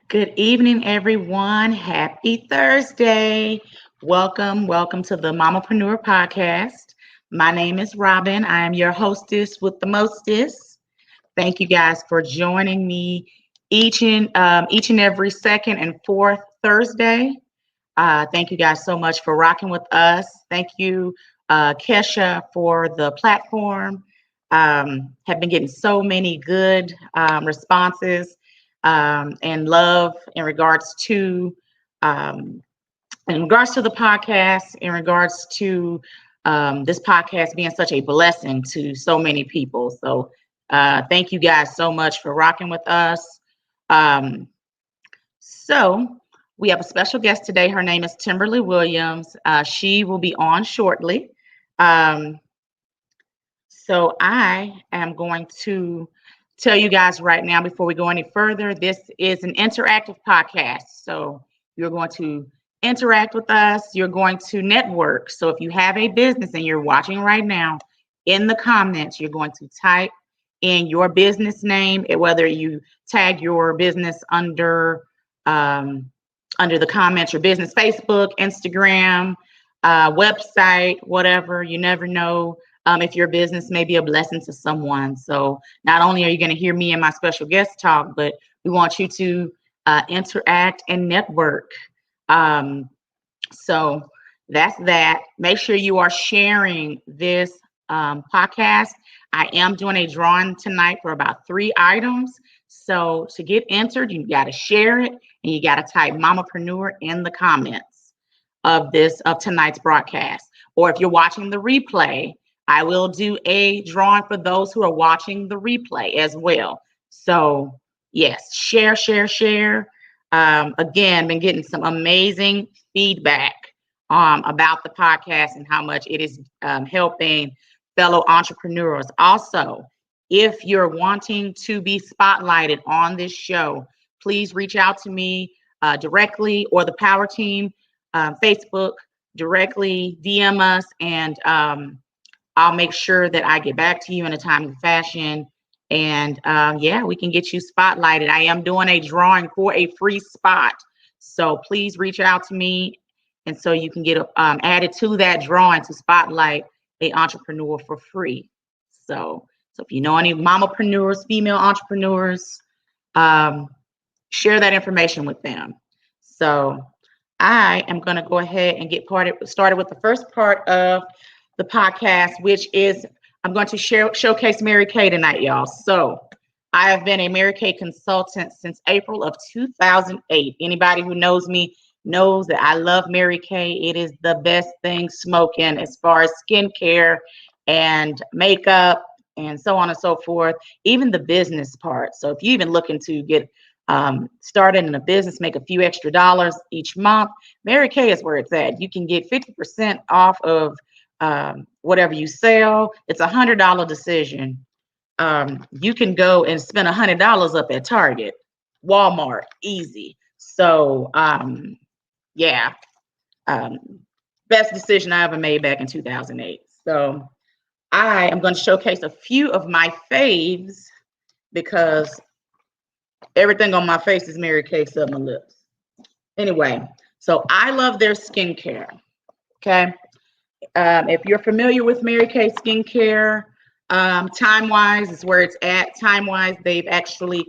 Good evening, everyone. Happy Thursday. Welcome to the Mamaprenuer podcast. My name is Robin. I am your hostess with the mostest. Thank you guys for joining me each and every second and fourth Thursday. Thank you guys so much for rocking with us. Thank you, Kesha, for the platform. Have been getting so many good responses and love um, in regards to the podcast, in regards to this podcast being such a blessing to so many people. So thank you guys so much for rocking with us. Um, so we have a special guest today. Her name is Timberly Williams. She will be on shortly. Um, so I am going to tell you guys right now before we go any further, this is an interactive podcast. So you're going to interact with us. You're going to network. So if you have a business and you're watching right now, in the comments, you're going to type in your business name, whether you tag your business um, under the comments, your business Facebook, Instagram, website, whatever. You never know if your business may be a blessing to someone. So not only are you going to hear me and my special guest talk, but we want you to interact and network. So that's that. Make sure you are sharing this podcast. I am doing a drawing tonight for about 3 items. So to get entered, you got to share it and you got to type Mamapreneur in the comments of tonight's broadcast. Or if you're watching the replay, I will do a drawing for those who are watching the replay as well. So yes, share. Again, been getting some amazing feedback about the podcast and how much it is helping fellow entrepreneurs. Also, if you're wanting to be spotlighted on this show, please reach out to me directly or the Power Team Facebook directly, DM us, and I'll make sure that I get back to you in a timely fashion. And yeah, we can get you spotlighted. I am doing a drawing for a free spot. So please reach out to me. And so you can get added to that drawing to spotlight a entrepreneur for free. So if you know any mamapreneurs, female entrepreneurs, share that information with them. So I am going to go ahead and get started with the first part of the podcast, which is I'm going to showcase Mary Kay tonight, y'all. So I have been a Mary Kay consultant since April of 2008. Anybody who knows me knows that I love Mary Kay. It is the best thing smoking as far as skincare and makeup and so on and so forth, even the business part. So if you even looking to get started in a business, make a few extra dollars each month, Mary Kay is where it's at. You can get 50% off of whatever you sell. It's $100 decision. You can go and spend $100 up at Target, Walmart, easy. So yeah, best decision I ever made back in 2008. So I am going to showcase a few of my faves because everything on my face is Mary Kay except my lips. Anyway, so I love their skincare. Okay. If you're familiar with Mary Kay skincare, Time-wise is where it's at. Time-wise, they've actually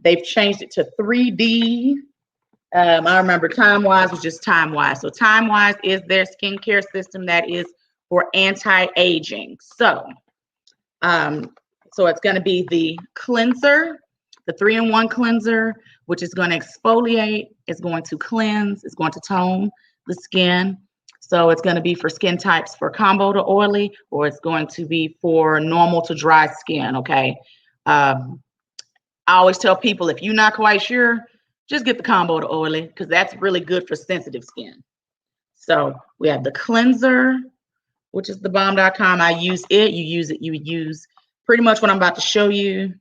they've changed it to 3D. I remember Time-wise was just Time-wise. So Time-wise is their skincare system that is for anti-aging. So it's going to be the cleanser, the 3-in-1 cleanser, which is going to exfoliate, it's going to cleanse, it's going to tone the skin. So it's going to be for skin types for combo to oily, or it's going to be for normal to dry skin. Okay. I always tell people, if you're not quite sure, just get the combo to oily because that's really good for sensitive skin. So we have the cleanser, which is the bomb.com. I use it. You use pretty much what I'm about to show you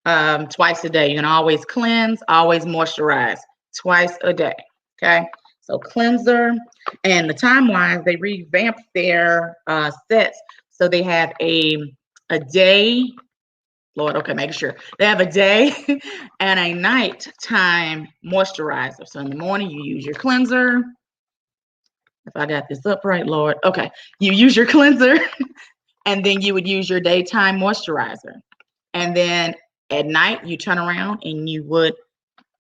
twice a day. You're going to always cleanse, always moisturize twice a day. Okay. So cleanser, and the Time-wise, they revamped their sets. So they have a day Lord, okay, making sure. They have a day and a nighttime moisturizer. So in the morning, you use your cleanser. If I got this up right, Lord. Okay, you use your cleanser and then you would use your daytime moisturizer. And then at night, you turn around and you would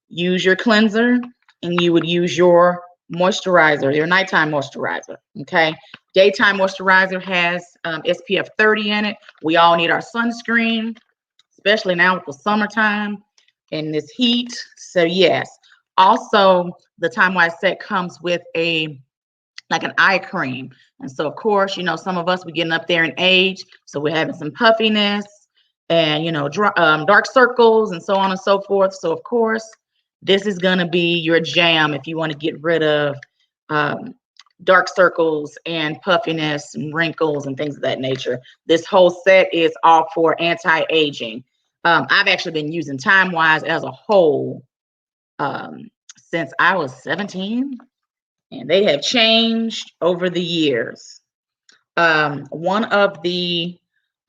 use your cleanser and you would use your moisturizer, your nighttime moisturizer. Okay. Daytime moisturizer has SPF 30 in it. We all need our sunscreen, especially now with the summertime and this heat. So yes. Also, the Time Wise set comes with an eye cream. And so, of course, you know, some of us, we're getting up there in age. So we're having some puffiness and, you know, dark circles and so on and so forth. So, of course, this is going to be your jam if you want to get rid of dark circles and puffiness and wrinkles and things of that nature. This whole set is all for anti-aging. I've actually been using Time Wise as a whole since I was 17. And they have changed over the years. One of the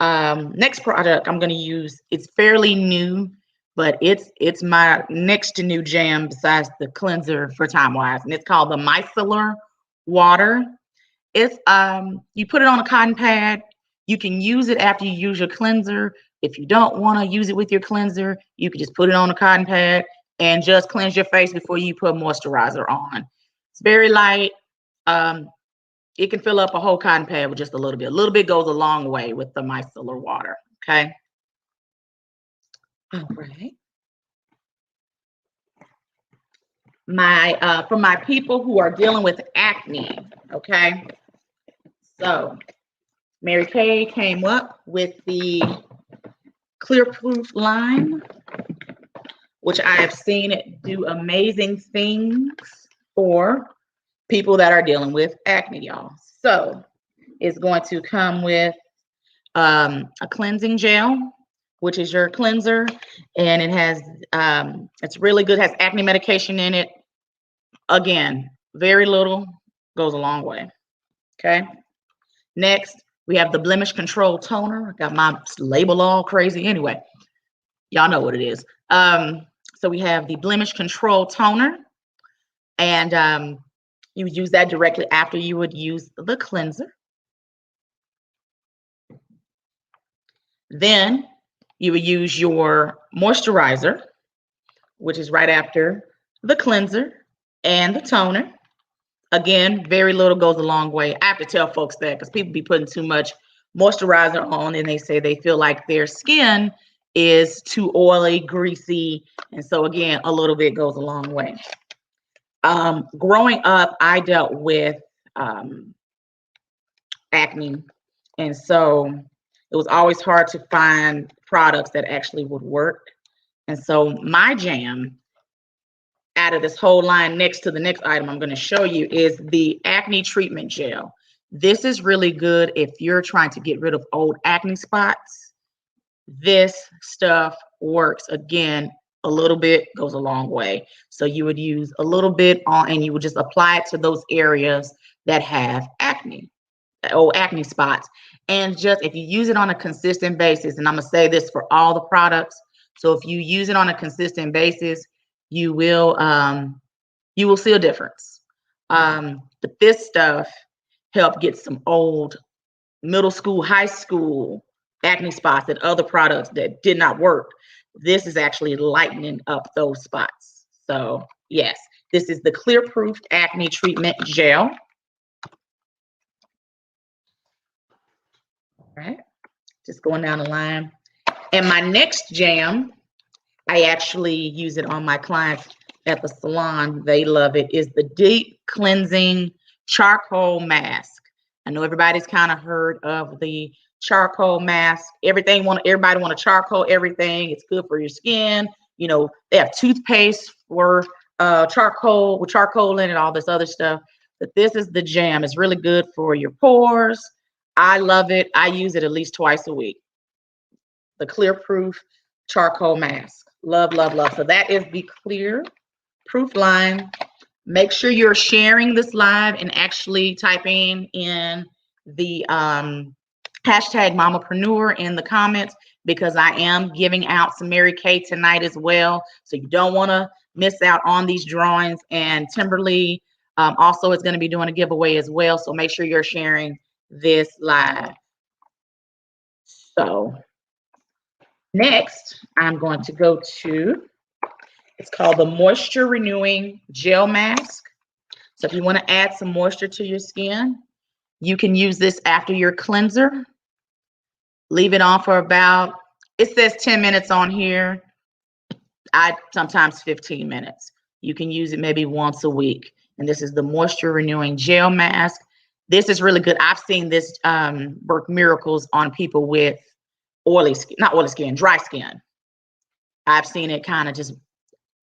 next product I'm going to use, it's fairly new, but it's my next to new jam besides the cleanser for Time Wise, and it's called the micellar water. It's you put it on a cotton pad. You can use it after you use your cleanser. If you don't want to use it with your cleanser, you can just put it on a cotton pad and just cleanse your face before you put moisturizer on. It's very light. It can fill up a whole cotton pad with just a little bit. A little bit goes a long way with the micellar water. Okay. All right. For my people who are dealing with acne. Okay. So Mary Kay came up with the Clear Proof line, which I have seen it do amazing things for people that are dealing with acne, y'all. So it's going to come with a cleansing gel, which is your cleanser, and it has it's really good. It has acne medication in it. Again, very little goes a long way. Okay. Next, we have the blemish control toner. I got my label all crazy. Anyway, y'all know what it is. So we have the blemish control toner, and you would use that directly after you would use the cleanser. Then you would use your moisturizer, which is right after the cleanser and the toner. Again, very little goes a long way. I have to tell folks that because people be putting too much moisturizer on and they say they feel like their skin is too oily, greasy. And so again, a little bit goes a long way. Growing up, I dealt with acne. And so it was always hard to find products that actually would work. And so my jam out of this whole line next to the next item I'm going to show you is the acne treatment gel. This is really good if you're trying to get rid of old acne spots. This stuff works. Again, a little bit goes a long way. So you would use a little bit on and you would just apply it to those areas that have acne, old acne spots. And just if you use it on a consistent basis, and I'm going to say this for all the products. So if you use it on a consistent basis, you will see a difference. But this stuff helped get some old middle school, high school acne spots and other products that did not work. This is actually lightening up those spots. So yes, this is the Clear Proof Acne Treatment Gel. All right, just going down the line. And my next jam, I actually use it on my clients at the salon. They love it, is the Deep Cleansing Charcoal Mask. I know everybody's kind of heard of the charcoal mask. Everybody want to charcoal everything. It's good for your skin. You know, they have toothpaste for charcoal, with charcoal in it, all this other stuff. But this is the jam. It's really good for your pores. I love it. I use it at least twice a week. The Clear Proof Charcoal Mask. Love, love, love. So that is the Clear Proof line. Make sure you're sharing this live and actually typing in the hashtag mamaprenuer in the comments. because I am giving out some Mary Kay tonight as well. So you don't want to miss out on these drawings. And Timberly also is going to be doing a giveaway as well. So make sure you're sharing this live. So next, I'm going to go to, it's called the Moisture Renewing Gel Mask. So if you want to add some moisture to your skin, you can use this after your cleanser. Leave it on for about, it says 10 minutes on here. Sometimes 15 minutes. You can use it maybe once a week. And this is the Moisture Renewing Gel Mask. This is really good. I've seen this work miracles on people with oily skin, not oily skin, dry skin. I've seen it kind of just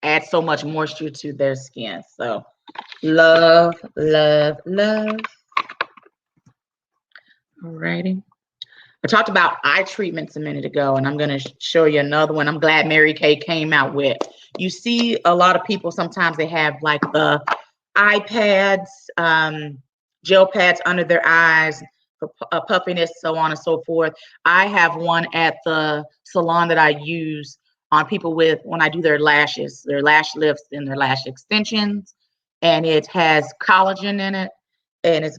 add so much moisture to their skin. So love, love, love. Alrighty. I talked about eye treatments a minute ago, and I'm going to show you another one. I'm glad Mary Kay came out with. You see a lot of people, sometimes they have like the eye pads, gel pads under their eyes for puffiness, so on and so forth. I have one at the salon that I use on people with, when I do their lashes, their lash lifts and their lash extensions, and it has collagen in it. And it's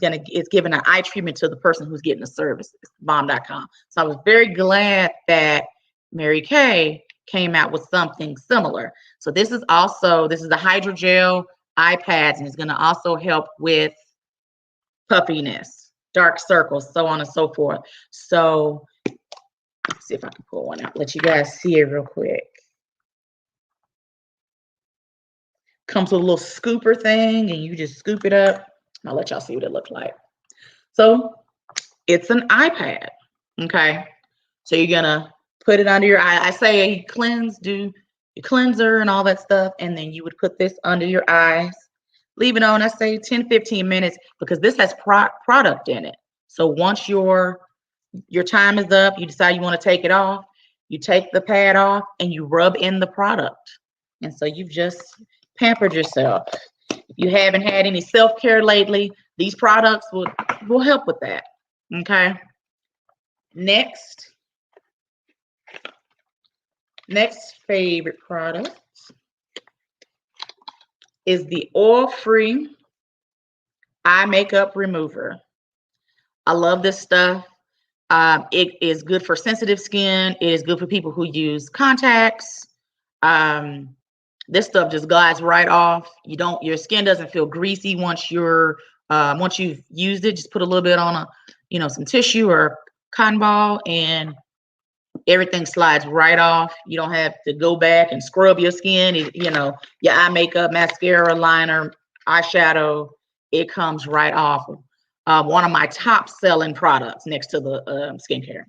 giving an eye treatment to the person who's getting the service. It's bomb.com. So I was very glad that Mary Kay came out with something similar. So this is the hydrogel eye pads, and it's going to also help with puffiness, dark circles, so on and so forth. So let's see if I can pull one out. Let you guys see it real quick. Comes with a little scooper thing, and you just scoop it up. I'll let y'all see what it looks like. So it's an iPad, okay? So you're gonna put it under your eye. I say cleanse, do your cleanser and all that stuff, and then you would put this under your eyes. Leave it on, I say 10, 15 minutes, because this has product in it. So once your time is up, you decide you want to take it off, you take the pad off and you rub in the product. And so you've just pampered yourself. If you haven't had any self-care lately, these products will help with that. Okay. Next favorite product is the oil-free eye makeup remover. I love this stuff. It is good for sensitive skin. It is good for people who use contacts. This stuff just glides right off. Your skin doesn't feel greasy once you've used it. Just put a little bit on some tissue or cotton ball, and everything slides right off. You don't have to go back and scrub your skin. Your eye makeup, mascara, liner, eyeshadow, it comes right off. One of my top selling products next to the skincare.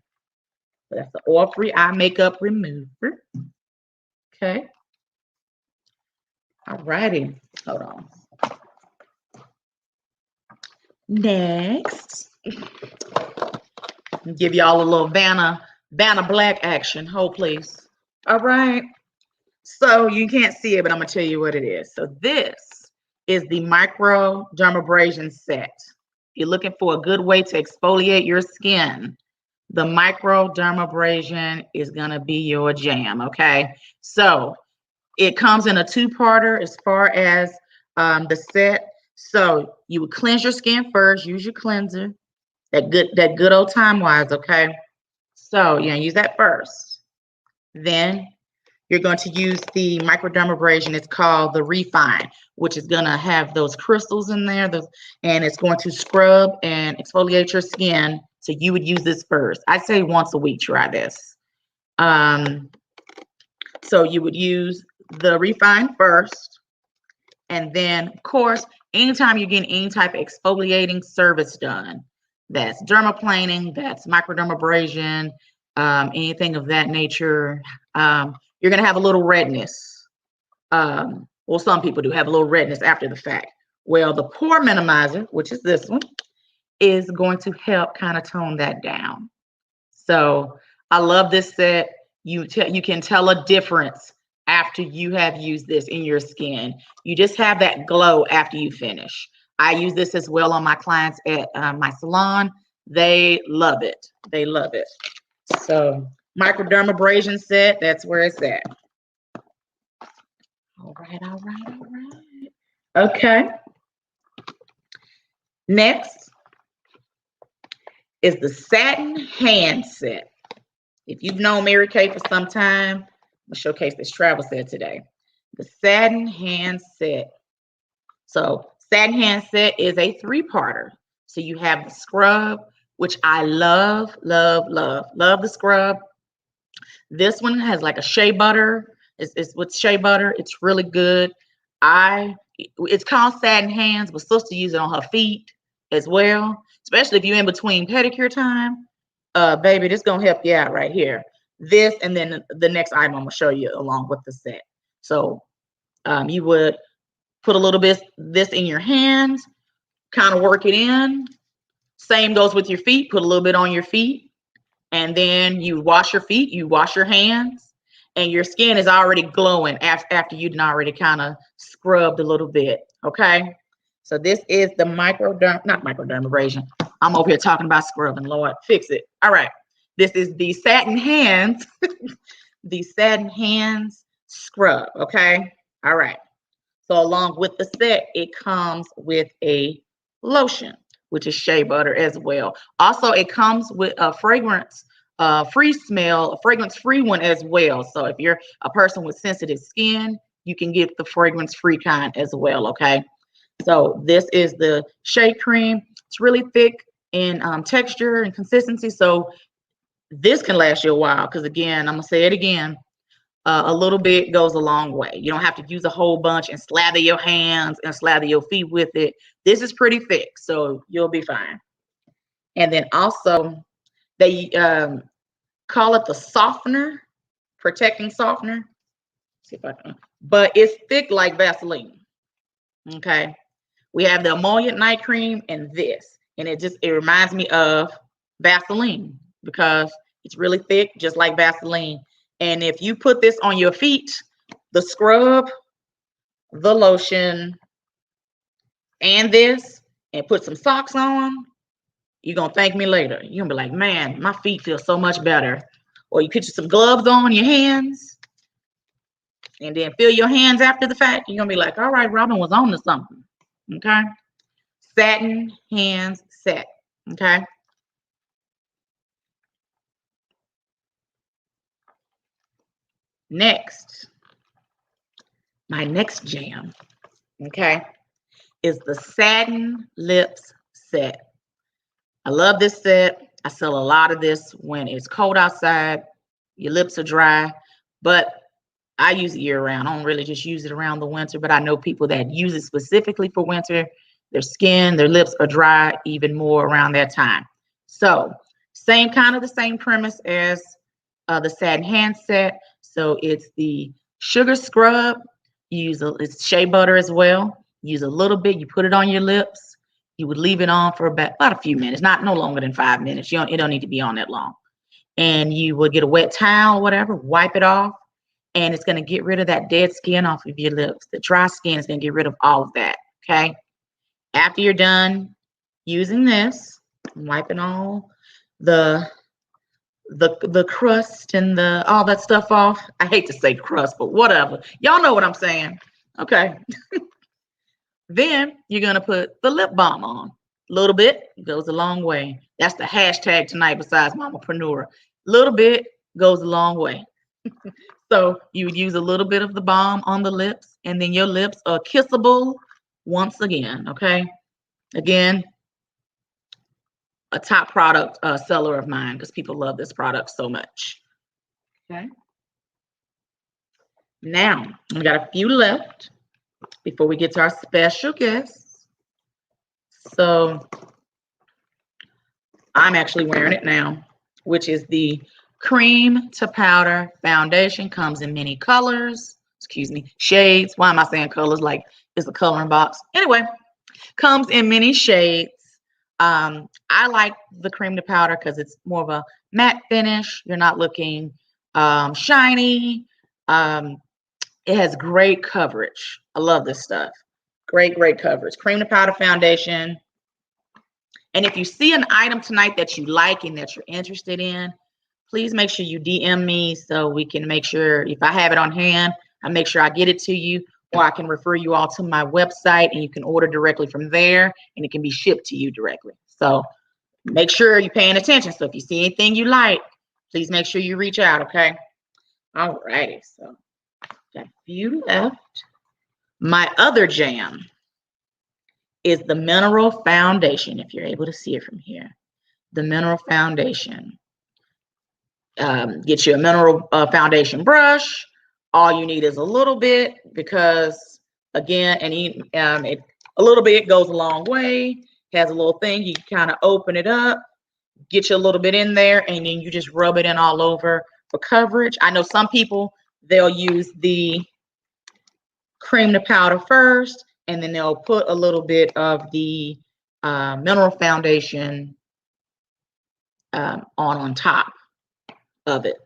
So that's the oil-free eye makeup remover. Okay. All righty. Hold on. Next, give y'all a little Vanna Black action. Hold, please. All right. So you can't see it, but I'm going to tell you what it is. So this is the micro dermabrasion set. If you're looking for a good way to exfoliate your skin, the micro dermabrasion is going to be your jam. Okay. So it comes in a two-parter as far as the set. So you would cleanse your skin first. Use your cleanser. That good old time-wise, okay? So you're gonna use that first. Then you're going to use the microdermabrasion. It's called the Refine, which is gonna have those crystals in there, and it's going to scrub and exfoliate your skin. So you would use this first. I'd say once a week, try this. So you would use the Refine first, and then of course, anytime you're getting any type of exfoliating service done, that's dermaplaning, that's microdermabrasion, anything of that nature, you're gonna have a little redness. Well, some people do have a little redness after the fact. Well, the pore minimizer, which is this one, is going to help kind of tone that down. So I love this set. You can tell a difference after you have used this in your skin. You just have that glow after you finish. I use this as well on my clients at my salon. They love it. They love it. So Microdermabrasion set. That's where it's at. All right, all right, all right. Okay. Next is the satin hand set. If you've known Mary Kay for some time, I'm gonna showcase this travel set today. The satin hand set. So satin hand set is a three-parter. So you have the scrub, which I love, love, love, love the scrub. This one has like a shea butter. It's with shea butter. It's really good. It's called satin hands, but sister use it on her feet as well, especially if you're in between pedicure time. Baby, this gonna help you out right here. This and then the next item I'm gonna show you along with the set. So you would put a little bit this in your hands, kind of work it in. Same goes with your feet. Put a little bit on your feet, and then you wash your feet, you wash your hands, and your skin is already glowing after you'd already kind of scrubbed a little bit. Okay. So this is the not microdermabrasion. I'm over here talking about scrubbing. Lord, fix it. All right. This is the satin hands, the satin hands scrub. Okay. All right. So along with the set, it comes with a lotion, which is shea butter as well. Also, it comes with a fragrance free smell, a fragrance free one as well. So if you're a person with sensitive skin, you can get the fragrance free kind as well. Okay. So this is the shea cream. It's really thick in texture and consistency. So this can last you a while because, again, I'm going to say it again. A little bit goes a long way. You don't have to use a whole bunch and slather your hands and slather your feet with it. This is pretty thick, so you'll be fine. And then also, they call it the softener, protecting softener. Let's see if I can. But it's thick like Vaseline. Okay. We have the emollient night cream and this, and it reminds me of Vaseline because it's really thick, just like Vaseline. And if you put this on your feet, the scrub, the lotion, and this, and put some socks on, you're going to thank me later. You're going to be like, man, my feet feel so much better. Or you put some gloves on your hands, and then feel your hands after the fact. You're going to be like, all right, Robin was on to something. Okay. Satin hands set. Okay. Next, my next jam, okay, is the satin lips set. I love this set. I sell a lot of this when it's cold outside, your lips are dry, but I use it year round. I don't really just use it around the winter, but I know people that use it specifically for winter. Their skin, their lips are dry even more around that time. So the same premise as the satin hand set. So it's the sugar scrub. It's shea butter as well. Use a little bit. You put it on your lips. You would leave it on for about a few minutes, no longer than 5 minutes. It don't need to be on that long. And you would get a wet towel or whatever, wipe it off, and it's going to get rid of that dead skin off of your lips. The dry skin is going to get rid of all of that. Okay. After you're done using this, wiping all the crust and all that stuff off. I hate to say crust, but whatever. Y'all know what I'm saying. Okay. Then you're going to put the lip balm on. A little bit goes a long way. That's the hashtag tonight besides mamaprenuer. Little bit goes a long way. So you would use a little bit of the balm on the lips, and then your lips are kissable once again. Okay. Again, a top product seller of mine because people love this product so much. Okay. Now, we got a few left before we get to our special guests. So I'm actually wearing it now, which is the cream to powder foundation. Comes in many colors, shades. Why am I saying colors? Like it's a coloring box. Anyway, comes in many shades. I like the cream to powder because it's more of a matte finish. You're not looking shiny. It has great coverage. I love this stuff. Great coverage. Cream to powder foundation. And if you see an item tonight that you like and that you're interested in, please make sure you DM me so we can make sure if I have it on hand, I make sure I get it to you, or I can refer you all to my website and you can order directly from there and it can be shipped to you directly. So make sure you're paying attention. So if you see anything you like, please make sure you reach out, okay? All righty, so got a few left. My other jam is the Mineral Foundation, if you're able to see it from here. The Mineral Foundation. Get you a Mineral Foundation brush. All you need is a little bit because, again, a little bit goes a long way. Has a little thing. You can kind of open it up, get you a little bit in there, and then you just rub it in all over for coverage. I know some people, they'll use the cream to powder first, and then they'll put a little bit of the Mineral Foundation on top of it.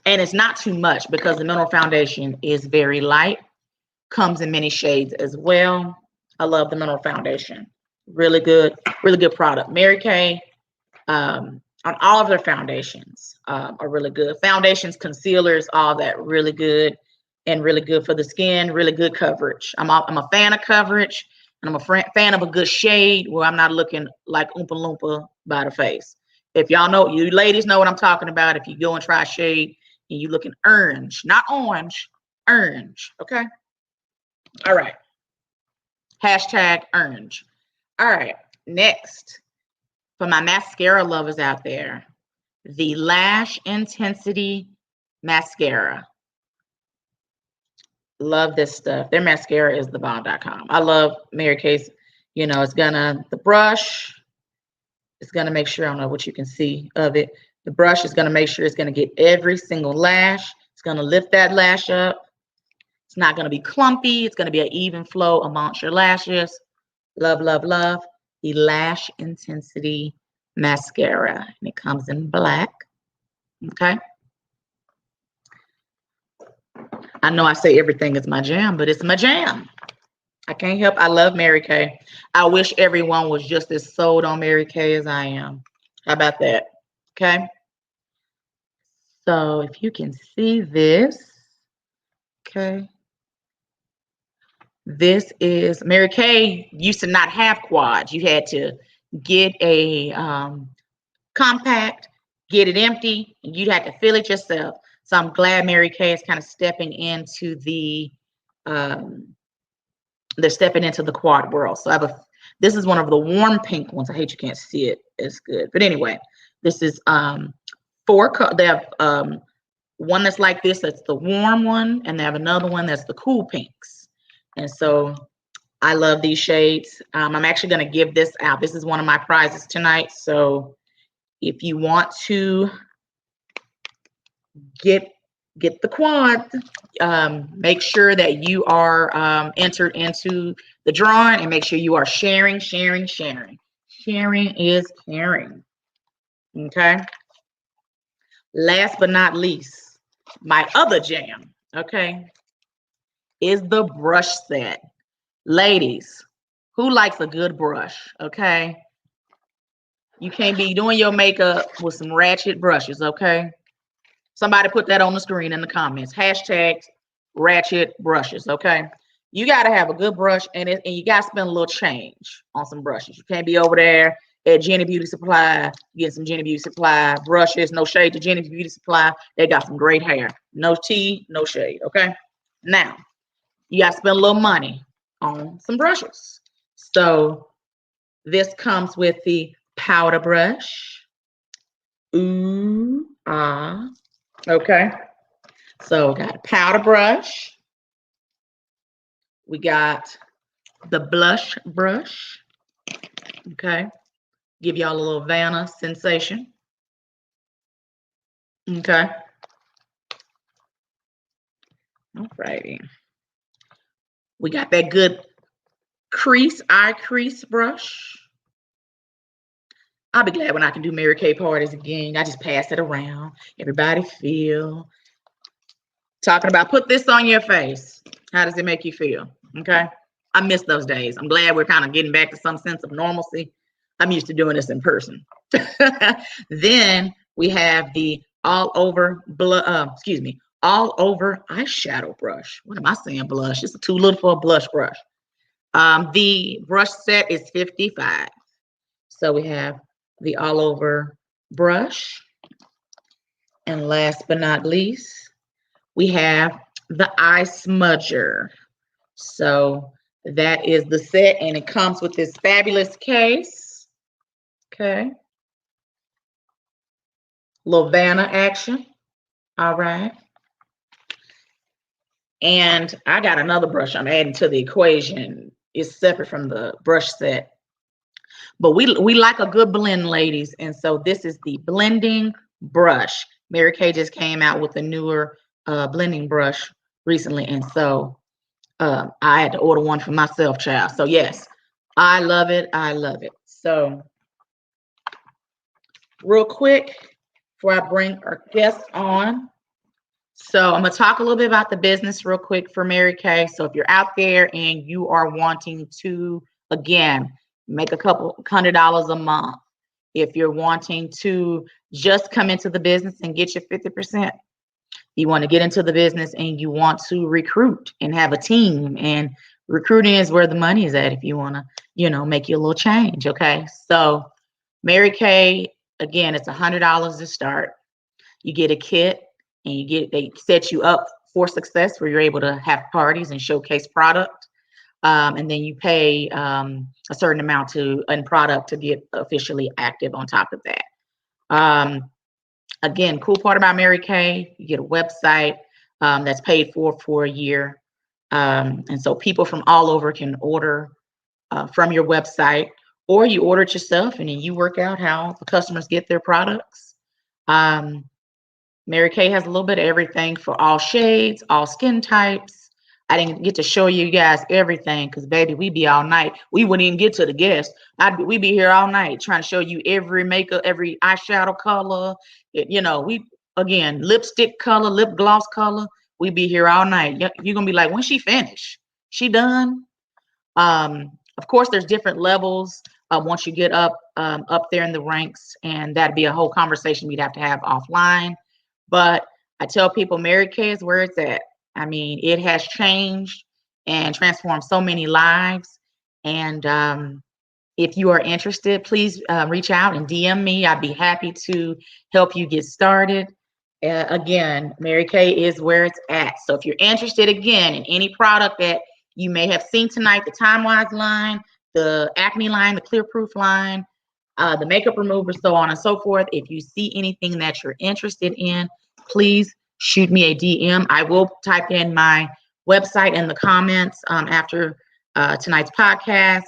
And it's not too much because the Mineral Foundation is very light. Comes in many shades as well. I love the Mineral Foundation. Really good product. Mary Kay, on all of their foundations are really good. Foundations, concealers, all that really good. And really good for the skin, really good coverage. I'm a fan of coverage, and I'm a fan of a good shade where I'm not looking like Oompa Loompa by the face. If y'all know, you ladies know what I'm talking about. If you go and try a shade and you looking orange, not orange, orange, okay? All right. Hashtag orange. All right, next, for my mascara lovers out there, the Lash Intensity Mascara. Love this stuff. Their mascara is thebomb.com. I love Mary Kay's. You know, the brush is gonna make sure, I don't know what you can see of it. The brush is gonna make sure it's gonna get every single lash. It's gonna lift that lash up. It's not gonna be clumpy. It's gonna be an even flow amongst your lashes. Love, love, love the Lash Intensity Mascara. And it comes in black. Okay. I know I say everything is my jam, but it's my jam. I can't help. I love Mary Kay. I wish everyone was just as sold on Mary Kay as I am. How about that? Okay. So if you can see this, okay. This is Mary Kay used to not have quads. You had to get a compact, get it empty, and you'd have to fill it yourself. So I'm glad Mary Kay is kind of stepping into they're stepping into the quad world. So this is one of the warm pink ones. I hate you can't see it. It's good. But anyway, this is they have one that's like this, that's the warm one, and they have another one that's the cool pinks. And so I love these shades. I'm actually going to give this out. This is one of my prizes tonight. So if you want to get the quad, make sure that you are entered into the drawing, and make sure you are sharing. Sharing is caring. Okay. Last but not least, my other jam, okay, is the brush set. Ladies, who likes a good brush? Okay. You can't be doing your makeup with some ratchet brushes, okay? Somebody put that on the screen in the comments. Hashtag ratchet brushes, okay? You got to have a good brush, and you got to spend a little change on some brushes. You can't be over there at Jenny Beauty Supply getting some Jenny Beauty Supply brushes. No shade to Jenny Beauty Supply. They got some great hair. No tea, no shade, okay? Now, you got to spend a little money on some brushes. So this comes with the powder brush. Ooh, ah. Okay. So we got a powder brush. We got the blush brush. Okay. Give y'all a little Vanna sensation. Okay. All righty. We got that good eye crease brush. I'll be glad when I can do Mary Kay parties again. I just pass it around. Everybody feel. Talking about put this on your face. How does it make you feel? Okay. I miss those days. I'm glad we're kind of getting back to some sense of normalcy. I'm used to doing this in person. Then we have the all over all over eyeshadow brush. What am I saying? Blush. It's too little for a blush brush. The brush set is 55. So we have the all over brush. And last but not least, we have the eye smudger. So that is the set, and it comes with this fabulous case. Okay. Little Vanna action. All right. And I got another brush I'm adding to the equation. It's separate from the brush set. But we like a good blend, ladies. And so this is the blending brush. Mary Kay just came out with a newer blending brush recently. And so I had to order one for myself, child. So yes, I love it. I love it. So real quick, before I bring our guest on. So I'm going to talk a little bit about the business real quick for Mary Kay. So if you're out there and you are wanting to, again, make a couple $100 a month, if you're wanting to just come into the business and get your 50%, you want to get into the business and you want to recruit and have a team, and recruiting is where the money is at if you want to, make you a little change. Okay. So Mary Kay, again, it's $100 to start. You get a kit, and they set you up for success where you're able to have parties and showcase product. And then you pay a certain amount in product to get officially active on top of that. Again, cool part about Mary Kay, you get a website that's paid for a year. And so people from all over can order from your website, or you order it yourself and then you work out how the customers get their products. Mary Kay has a little bit of everything for all shades, all skin types. I didn't get to show you guys everything because, baby, we be all night. We wouldn't even get to the guests. We be here all night trying to show you every makeup, every eyeshadow color. Again, lipstick color, lip gloss color. We be here all night. You're going to be like, when she finished? She done? Of course, there's different levels once you get up there in the ranks, and that'd be a whole conversation we'd have to have offline. But I tell people Mary Kay is where it's at. I mean, it has changed and transformed so many lives. And if you are interested, please reach out and DM me. I'd be happy to help you get started. Again, Mary Kay is where it's at. So if you're interested, again, in any product that you may have seen tonight, the Time Wise line, the acne line, the Clear Proof line, the makeup remover, so on and so forth. If you see anything that you're interested in, please shoot me a DM. I will type in my website in the comments after tonight's podcast.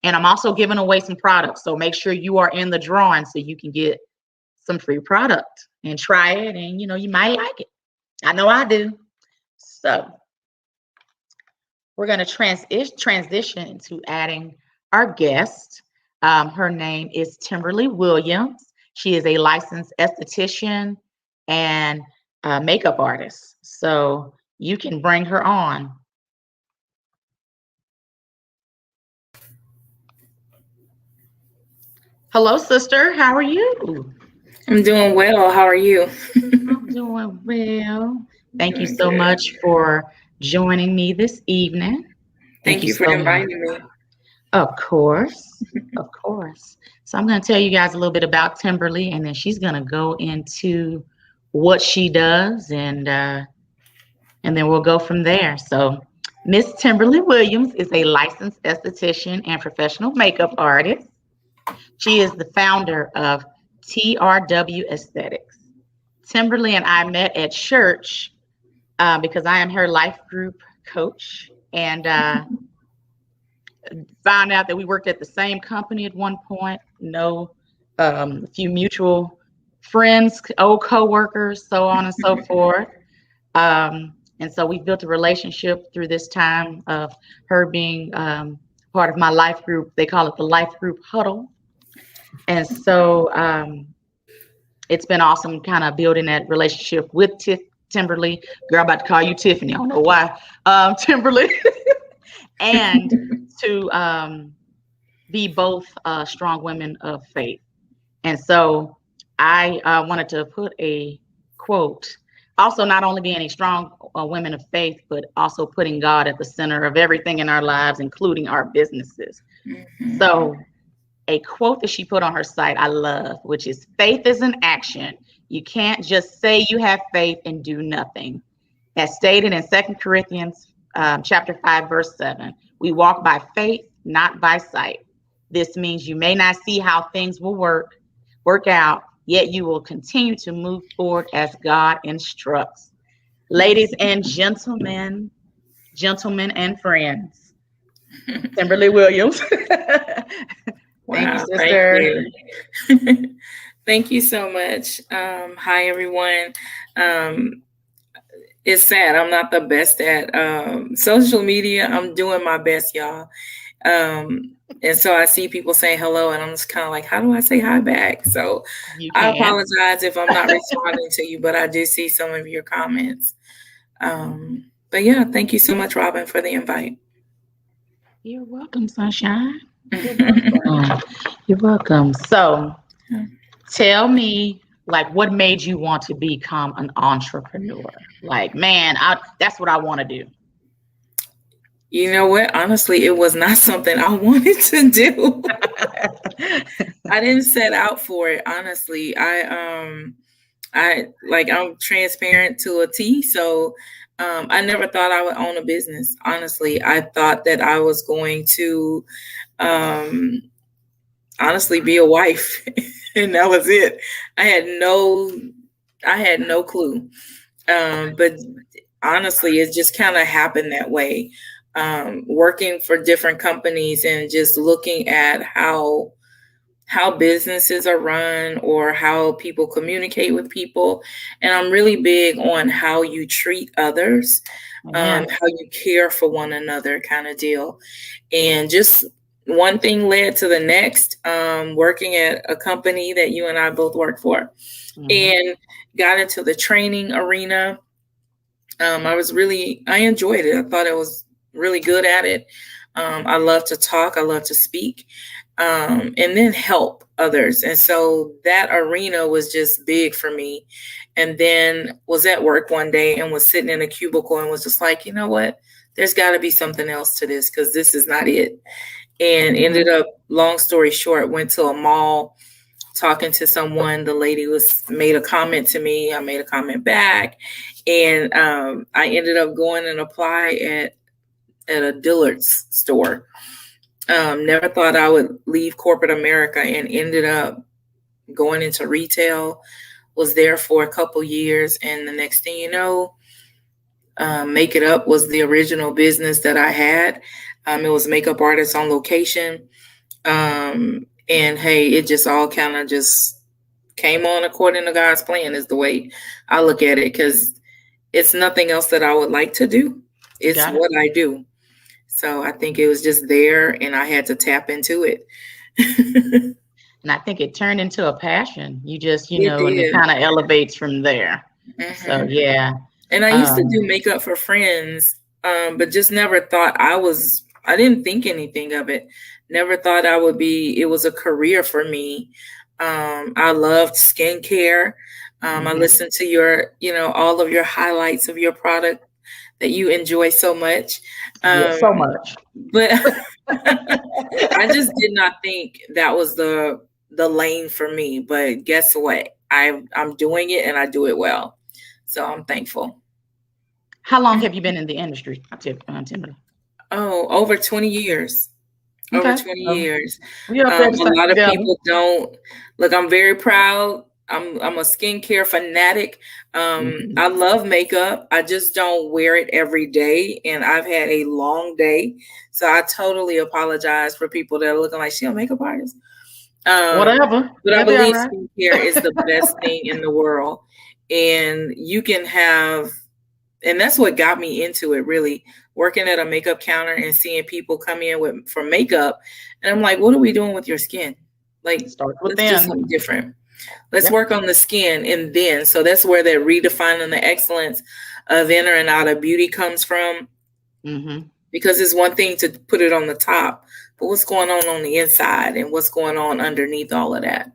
And I'm also giving away some products. So make sure you are in the drawing so you can get some free product and try it. And, you might like it. I know I do. So we're going to transition to adding our guest. Her name is Timberly Williams. She is a licensed esthetician and makeup artist. So you can bring her on. Hello, sister. How are you? I'm doing well. How are you? I'm doing well. Thank you so much for joining me this evening. Thank you for inviting me. Of course. Of course. So I'm going to tell you guys a little bit about Timberly, and then she's going to go into what she does, and then we'll go from there. So Miss Timberly Williams is a licensed esthetician and professional makeup artist. She is the founder of TRW Aesthetics. Timberly and I met at church because I am her life group coach, and found out that we worked at the same company at one point. A few mutual friends, old co-workers, so on and so forth. And so we built a relationship through this time of her being part of my life group. They call it the life group huddle. And so it's been awesome kind of building that relationship with Timberly. Girl, I'm about to call you Tiffany. I don't know why. Timberly. And to be both strong women of faith. And so I wanted to put a quote. Also, not only being a strong women of faith, but also putting God at the center of everything in our lives, including our businesses. Mm-hmm. So a quote that she put on her site I love, which is faith is an action. You can't just say you have faith and do nothing. As stated in 2 Corinthians chapter 5, verse 7, we walk by faith, not by sight. This means you may not see how things will work out, yet you will continue to move forward as God instructs. Ladies and gentlemen and friends, Kimberly Williams. Thank you, Wow, sister. thank you. Thank you so much. Hi, everyone. It's sad. I'm not the best at social media. I'm doing my best, y'all. And so I see people saying hello, and I'm just kind of like, how do I say hi back? So I apologize if I'm not responding to you, but I do see some of your comments. But yeah, thank you so much, Robin, for the invite. You're welcome, Sunshine. You're welcome. So tell me, like, what made you want to become an entrepreneur? Like, man, that's what I want to do. You know what? Honestly, it was not something I wanted to do. I didn't set out for it. Honestly, I'm transparent to a T. So I never thought I would own a business. Honestly, I thought that I was going to honestly be a wife, and that was it. I had no clue. But honestly, it just kind of happened that way. Working for different companies and just looking at how businesses are run or how people communicate with people. And I'm really big on how you treat others, how you care for one another kind of deal. And just one thing led to the next, working at a company that you and I both work for, and got into the training arena. I enjoyed it. I thought I was really good at it. I love to talk. I love to speak, and then help others. And so that arena was just big for me. And then was at work one day and was sitting in a cubicle and was just like, you know what? There's got to be something else to this, because this is not it. And ended up, long story short, went to a mall talking to someone. The lady made a comment to me. I made a comment back. And I ended up going and apply at a Dillard's store. Never thought I would leave corporate America, and ended up going into retail. Was there for a couple years, and the next thing you know, Make It Up was the original business that I had. It was makeup artists on location. And hey, it just all kind of just came on according to God's plan, is the way I look at it, because it's nothing else that I would like to do. It's what I do. So I think it was just there, and I had to tap into it. And I think it turned into a passion. You just, and it kind of elevates from there. So, yeah. And I used to do makeup for friends, but just never thought I didn't think anything of it. Never thought it was a career for me. I loved skincare. I listened to all of your highlights of your product that you enjoy so much. So much. But I just did not think that was the lane for me. But guess what? I'm doing it, and I do it well. So I'm thankful. How long have you been in the industry, Timberly? Oh, over 20 years. Okay. Over 20 years. A lot of people don't. Look, I'm very proud. I'm a skincare fanatic. I love makeup. I just don't wear it every day. And I've had a long day. So I totally apologize for people that are looking like, she a makeup artist. Whatever. But I believe skincare is the best thing in the world. And you can have, and that's what got me into it, really, working at a makeup counter and seeing people come in for makeup. And I'm like, what are we doing with your skin? Like, let's do something different. Let's work on the skin. And then, so that's where that redefining the excellence of inner and outer beauty comes from. Because it's one thing to put it on the top, but what's going on the inside, and what's going on underneath all of that?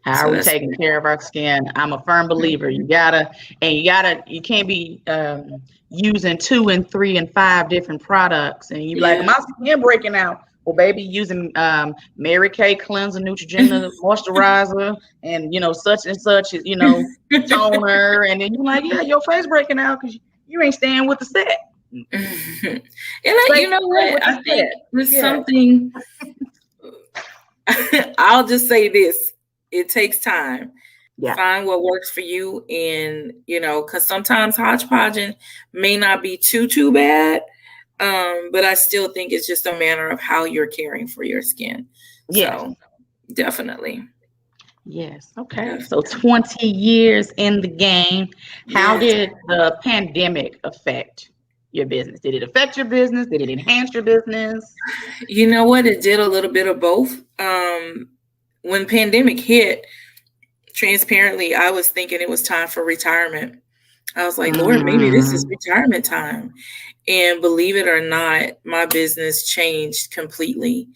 How are So we that's taking care of our skin? I'm a firm believer. You can't be using 2 and 3 and 5 different products, and you be like, yeah. my skin breaking out. Well, baby, using Mary Kay cleanser, Neutrogena moisturizer, and such and such, toner, and then you're like, yeah, your face breaking out because you ain't staying with the set. And Stay, you know stay what? with I the think set. there's Yeah. something. I'll just say this: it takes time. Yeah. Find what works for you, and because sometimes hodgepodging may not be too bad, but I still think it's just a matter of how you're caring for your skin. Yes. So definitely. Yes. Okay. So Definitely. 20 years in the game. How Yes. did the pandemic affect your business? Did it affect your business? Did it enhance your business? You know what? It did a little bit of both. When pandemic hit, transparently, I was thinking it was time for retirement. I was like, Lord, maybe this is Mm, retirement time. And believe it or not, my business changed completely.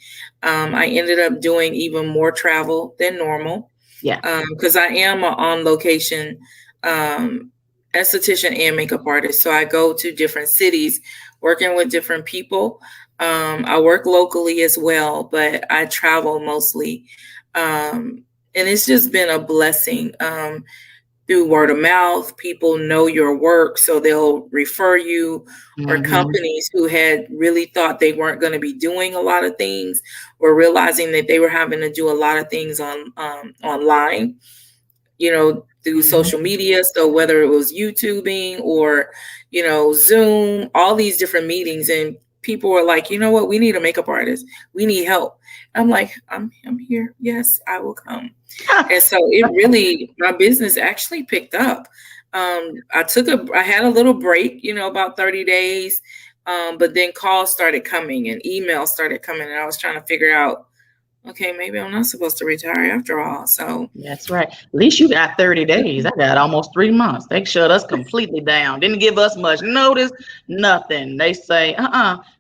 I ended up doing even more travel than normal yeah. because I am an on location esthetician and makeup artist. So I go to different cities working with different people. I work locally as well, but I travel mostly. And it's just been a blessing. Through word of mouth, people know your work, so they'll refer you, or Mm-hmm. companies who had really thought they weren't going to be doing a lot of things were realizing that they were having to do a lot of things online, through Mm-hmm. social media. So whether it was YouTubing or, Zoom, all these different meetings, and people were like, you know what, we need a makeup artist. We need help. I'm like, I'm here. Yes, I will come. And so it really, my business actually picked up. I had a little break, about 30 days. But then calls started coming and emails started coming, and I was trying to figure out, okay, maybe I'm not supposed to retire after all. So That's right. At least you got 30 days. I got almost 3 months. They shut us completely down. Didn't give us much notice, nothing. They say,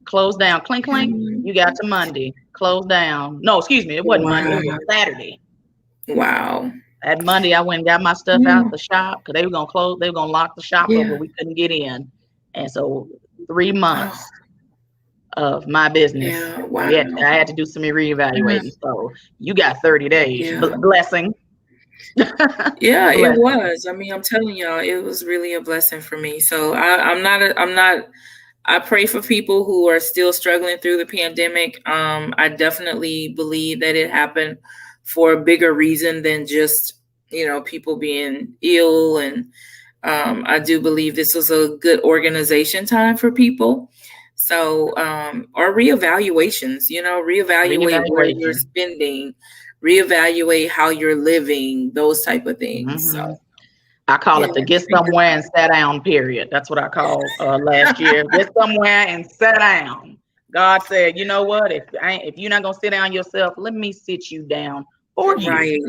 close down. Clink, clink. You got to Monday. Close down. No, excuse me. It wasn't Monday. It was wow. Saturday. Wow. That Monday, I went and got my stuff Yeah. out the shop because they were going to close. They were going to lock the shop up Yeah. where we couldn't get in. And so 3 Oh, months of my business, yeah. Wow. I had to do some Yeah. reevaluating. So you got 30 days. Yeah. Blessing. Yeah, it Blessing. was. I mean, I'm telling y'all, it was really a blessing for me. So I'm not, I pray for people who are still struggling through the pandemic. I definitely believe that it happened for a bigger reason than just, people being ill. And I do believe this was a good organization time for people. So, or reevaluations, reevaluate where you're Reevaluation. spending, reevaluate how you're living, those type of things. Hmm. So, I call yeah, it the I get think somewhere and sit down period. That's what I called last year. Get somewhere and sit down. God said, you know what? If you're not gonna sit down yourself, let me sit you down for you. right.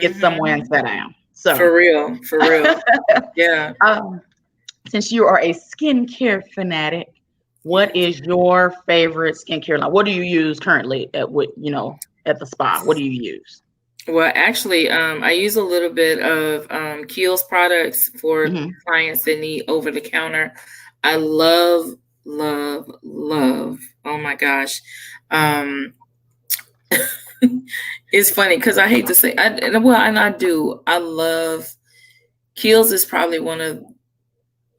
Get somewhere and Hmm. sit down. So, For real, for real. Yeah. um, since you are a skincare fanatic, what Yes. is your favorite skincare line? What do you use currently at the spa? What do you use? Well, actually, I use a little bit of Kiehl's products for Hmm. clients that need over the counter. I love, love, love. Oh my gosh. Um, it's funny because I hate to say, and I do. I love Kiehl's is probably one of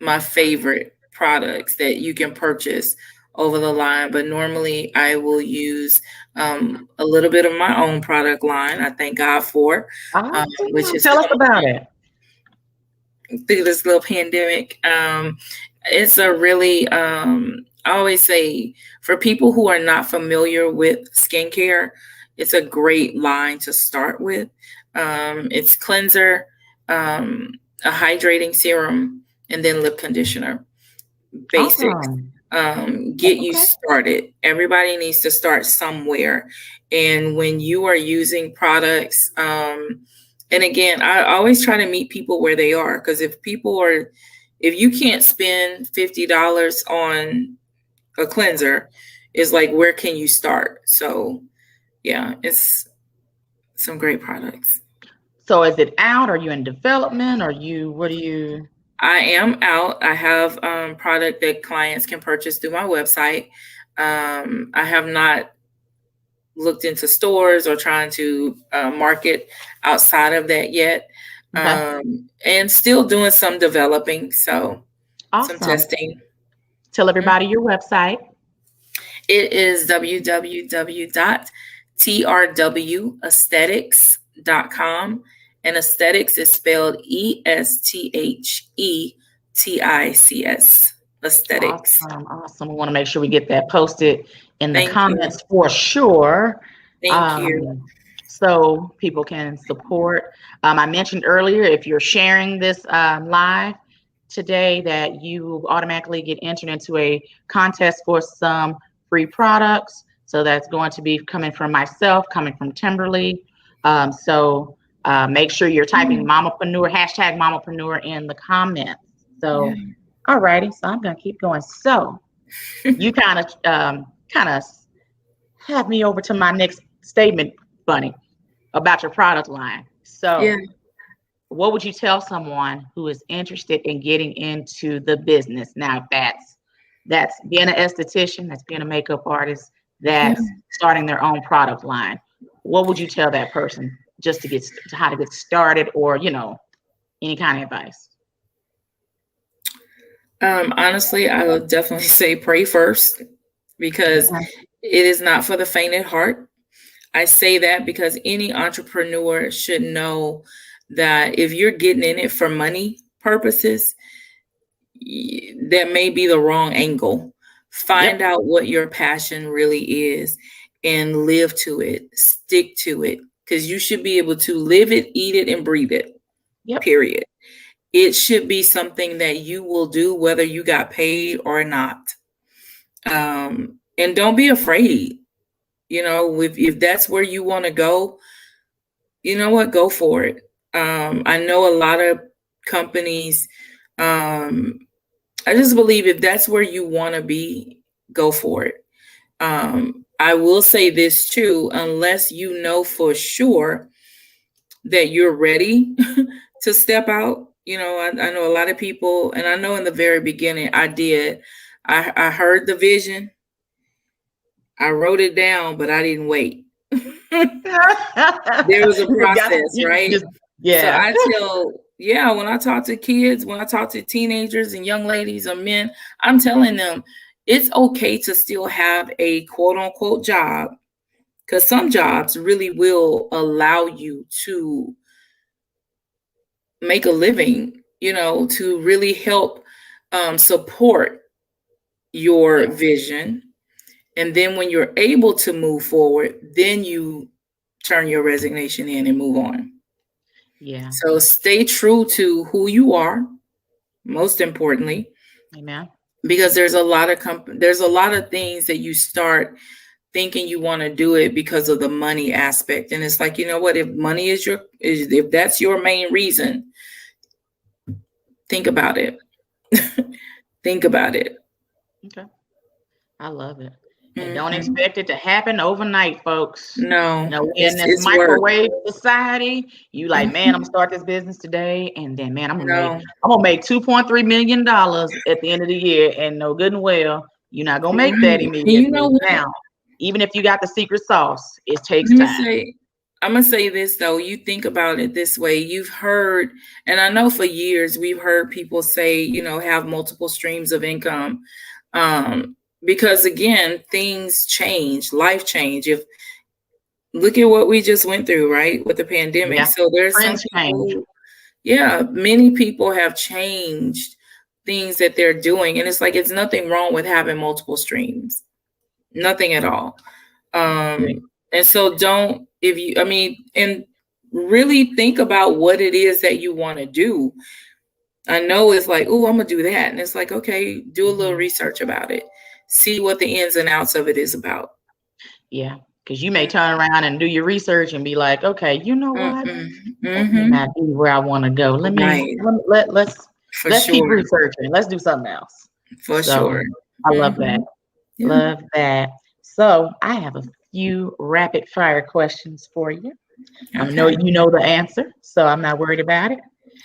my favorite products that you can purchase over the line. But normally I will use a little bit of my own product line. I thank God for, which Awesome. is Tell us about it. through this little pandemic. It's a really, I always say, for people who are not familiar with skincare, it's a great line to start with. It's cleanser, a hydrating serum, and then lip conditioner. Basics. Awesome. Get you Okay. started. Everybody needs to start somewhere. And when you are using products, and again, I always try to meet people where they are, because if you can't spend $50 on a cleanser, it's like, where can you start? So yeah, it's some great products. So is it out? Are you in development? What are you? I am out. I have product that clients can purchase through my website. I have not looked into stores or trying to market outside of that yet. Okay. And still doing some developing. So some Awesome. testing. Tell everybody your website. It is www.trwaesthetics.com. And aesthetics is spelled ESTHETICS. Aesthetics. Awesome. We want to make sure we get that posted in the Thank you. comments for sure. Thank you. So people can support. I mentioned earlier, if you're sharing this live today, that you automatically get entered into a contest for some free products. So that's going to be coming from myself, coming from Timberly. So make sure you're typing mamaprenuer, #mamaprenuer in the comments. So, all righty. So I'm going to keep going. So you kind of have me over to my next statement, Bunny, about your product line. So what would you tell someone who is interested in getting into the business? Now, that's being an esthetician, that's being a makeup artist, that's starting their own product line. What would you tell that person just to how to get started, or any kind of advice? Honestly, I would definitely say pray first, because it is not for the faint at heart. I say that because any entrepreneur should know that if you're getting in it for money purposes, that may be the wrong angle. Find out what your passion really is and live to it, stick to it, because you should be able to live it, eat it, and breathe it. Period. It should be something that you will do whether you got paid or not. And don't be afraid. If that's where you want to go, you know what? Go for it. I know a lot of companies. I just believe if that's where you want to be, go for it. I will say this too, unless you know for sure that you're ready to step out. I know a lot of people, and I know in the very beginning I did. I heard the vision. I wrote it down, but I didn't wait. There was a process, right? So I tell, when I talk to kids, when I talk to teenagers and young ladies or men, I'm telling them it's okay to still have a quote unquote job, because some jobs really will allow you to make a living, to really help support your vision. And then when you're able to move forward, then you turn your resignation in and move on. Yeah. So stay true to who you are, most importantly. Amen. Because there's a lot of things that you start thinking you want to do it because of the money aspect. And it's like, you know what, if money if that's your main reason, think about it. Think about it. Okay. I love it. And don't expect it to happen overnight, folks. No. In this microwave society, you like, man, I'm gonna start this business today, and then, man, I'm gonna make $2.3 million at the end of the year, and no good and well, you're not gonna make that immediately. Now, even if you got the secret sauce, it takes time. I'm gonna say this though. You think about it this way. You've heard, and I know for years we've heard people say, have multiple streams of income. Because again, things change, life change. Look at what we just went through, right, with the pandemic. So there's some people, many people have changed things that they're doing, and it's like it's nothing wrong with having multiple streams, nothing at all. And so and really think about what it is that you want to do. I know it's like, oh, I'm gonna do that, and it's like, okay, do a little research about it. See what the ins and outs of it is about. Yeah, because you may turn around and do your research and be like, okay, you know what? That may not be where I want to go. Let's keep researching. Let's do something else. For sure. I love that. Love that. So I have a few rapid fire questions for you. I know Okay. you know the answer, so I'm not worried about it.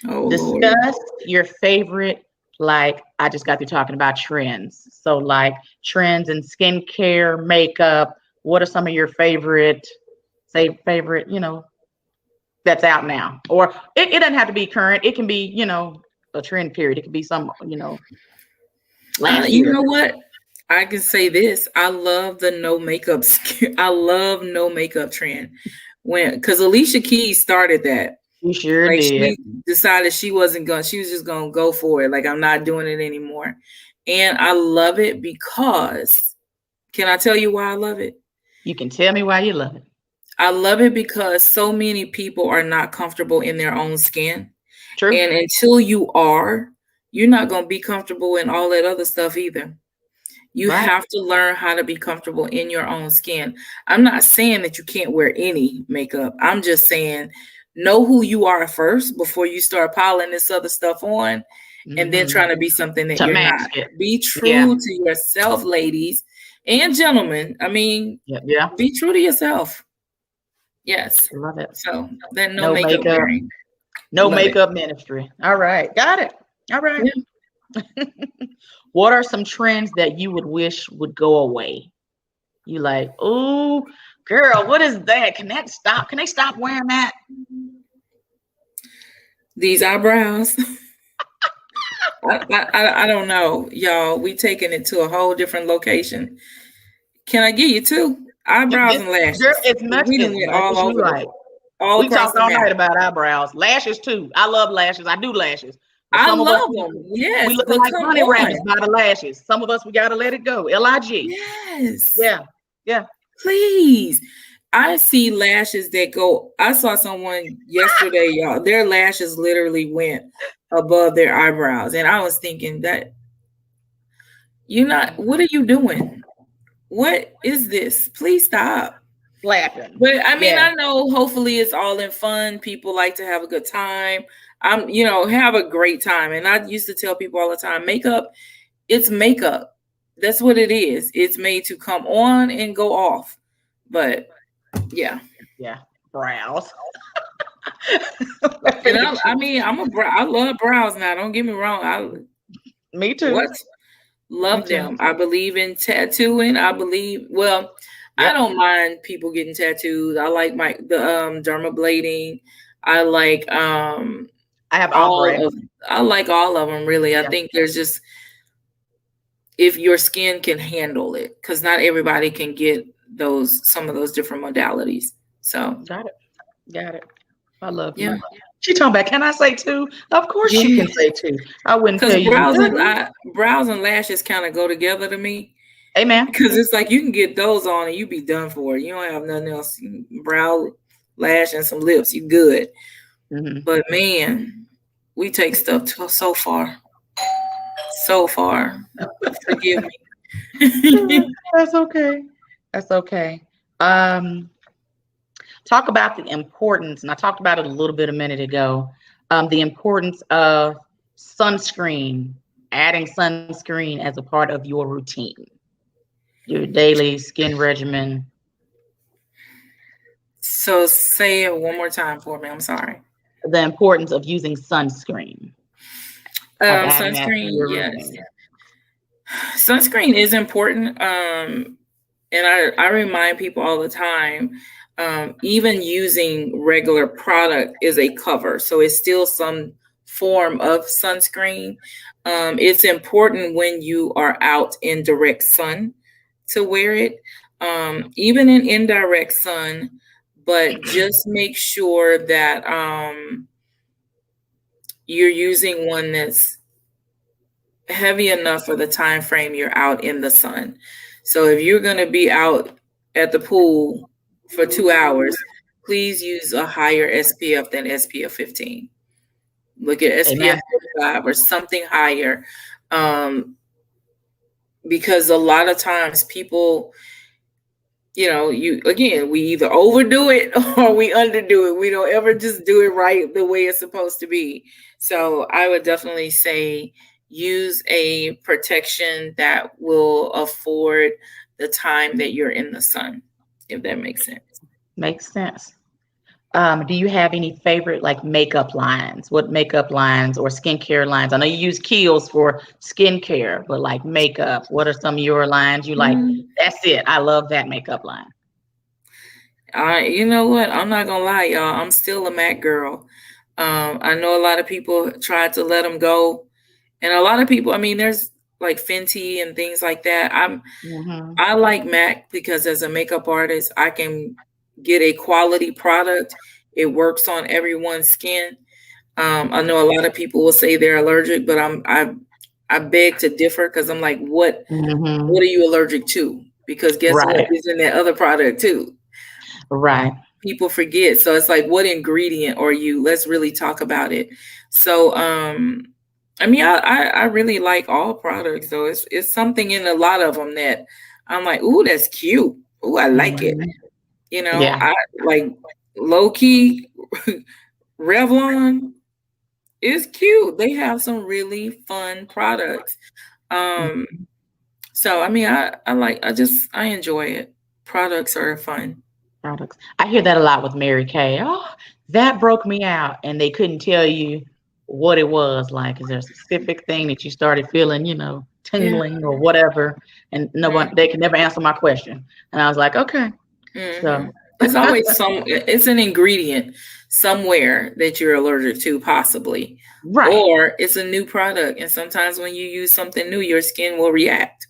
Oh Lord. Discuss your favorite, like I just got through talking about trends. So like trends in skincare, makeup. What are some of your favorite, say favorite, that's out now? Or it doesn't have to be current. It can be, a trend period. It could be some, last You year. know what? I can say this. I love the no makeup I love no makeup trend. Because Alicia Keys started that. You sure Like did. she decided she wasn't going, she was just going to go for it. Like, I'm not doing it anymore. And I love it because, can I tell you why I love it? You can tell me why you love it. I love it because so many people are not comfortable in their own skin. True. And until you are, you're not going to be comfortable in all that other stuff either. You Right. have to learn how to be comfortable in your own skin. I'm not saying that you can't wear any makeup. I'm just saying know who you are first before you start piling this other stuff on and then trying to be something that To you're match not. it. Be Yeah. true to yourself, ladies and gentlemen. I mean, Yeah. be true to yourself. Yes. Love it. So then no No makeup makeup. wearing. No Love it. makeup ministry. All right. Got it. All right. Yeah. What are some trends that you would wish would go away? You like, oh, girl, what is that? Can that stop? Can they stop wearing that? These eyebrows. I don't know, y'all. We taking it to a whole different location. Can I give you two? Eyebrows and Girl, lashes. We done as went much all as you over like. all We across talked the all map. night about eyebrows. Lashes too. I love lashes. I do lashes. But I some of us, love them. we Yes, looking but like come bunny rabbits on. by the lashes. Some of us, we got to let it go. LIG. Yes. Yeah. Yeah. Please. I see lashes that go. I saw someone yesterday, y'all. Their lashes literally went above their eyebrows. And I was thinking that you're not, what are you doing? What is this? Please stop. Flapping. But I mean, Yeah. I know hopefully it's all in fun. People like to have a good time. Have a great time. And I used to tell people all the time, makeup, it's makeup. That's what it is. It's made to come on and go off. But yeah. Yeah. Brows. And I love brows now. Don't get me wrong. Me too. What? Me Love too. them. I believe in tattooing. I Yep. don't mind people getting tattoos. I like the dermablading. I like I have ombre. I like all of them really. I Yeah. think there's just if your skin can handle it, because not everybody can get some of those different modalities. So Got it. Got it. I love yeah. you. She talking about, can I say two? Of course you Yeah. can say two. I wouldn't tell Because you. brows and lashes kind of go together to me. Amen. Because it's like you can get those on and you be done for. You don't have nothing else. Brow, lash, and some lips. You good. Mm-hmm. But man, we take stuff so far. So far. Forgive me. That's okay. That's okay. Talk about the importance, and I talked about it a little bit a minute ago. The importance of sunscreen, adding sunscreen as a part of your routine, your daily skin regimen. So say it one more time for me. I'm sorry. The importance of using sunscreen. Of adding that to Sunscreen, your yes. routine. Sunscreen is important. And I remind people all the time, even using regular product is a cover. So it's still some form of sunscreen. It's important when you are out in direct sun to wear it, even in indirect sun, but just make sure that you're using one that's heavy enough for the time frame you're out in the sun. So if you're going to be out at the pool for 2 hours, please use a higher SPF than SPF 15. Look at SPF 35 or something higher, because a lot of times people, we either overdo it or we underdo it. We don't ever just do it right the way it's supposed to be. So I would definitely say use a protection that will afford the time that you're in the sun, if that makes sense. Makes sense. Do you have any favorite like makeup lines? What makeup lines or skincare lines? I know you use Kiehl's for skincare, but like makeup, what are some of your lines you like? Mm, That's it. I love that makeup line. you know what? I'm not gonna lie, y'all. I'm still a MAC girl. I know a lot of people tried to let them go, and a lot of people. I mean, there's like Fenty and things like that. Hmm. I like MAC because as a makeup artist, I can get a quality product. It works on everyone's skin. I know a lot of people will say they're allergic, but I beg to differ because I'm like, what Hmm. are you allergic to? Because guess what? Right. It's in that other product too. Right. People forget. So it's like, what ingredient are you? Let's really talk about it. So I mean, I really like all products though. It's something in a lot of them that I'm like, ooh, that's cute. Ooh, I like it. Hmm. You know, Yeah. I like low key Revlon is cute. They have some really fun products. Um, Mhm. so I mean, I enjoy it. Products are fun. Products. I hear that a lot with Mary Kay. Oh, that broke me out, and they couldn't tell you what it was. Like, is there a specific thing that you started feeling, Yeah. tingling or whatever? And no one, they could never answer my question. And I was like, okay. Mm-hmm. So, It's always it's an ingredient somewhere that you're allergic to, possibly, right. or it's a new product. And sometimes when you use something new, your skin will react.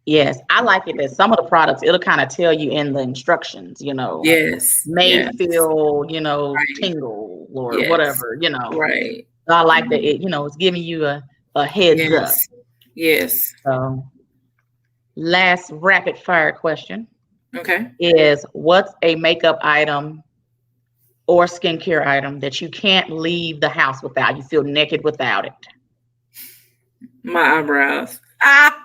Yes, I like it that some of the products it'll kind of tell you in the instructions, Yes. may Yes. feel, Right. tingle or Yes. whatever. Right. So I like that Mhm. it's giving you a heads up. Yes. Yes. So last rapid fire question Okay. is what's a makeup item or skincare item that you can't leave the house without? You feel naked without it. My eyebrows. Ah.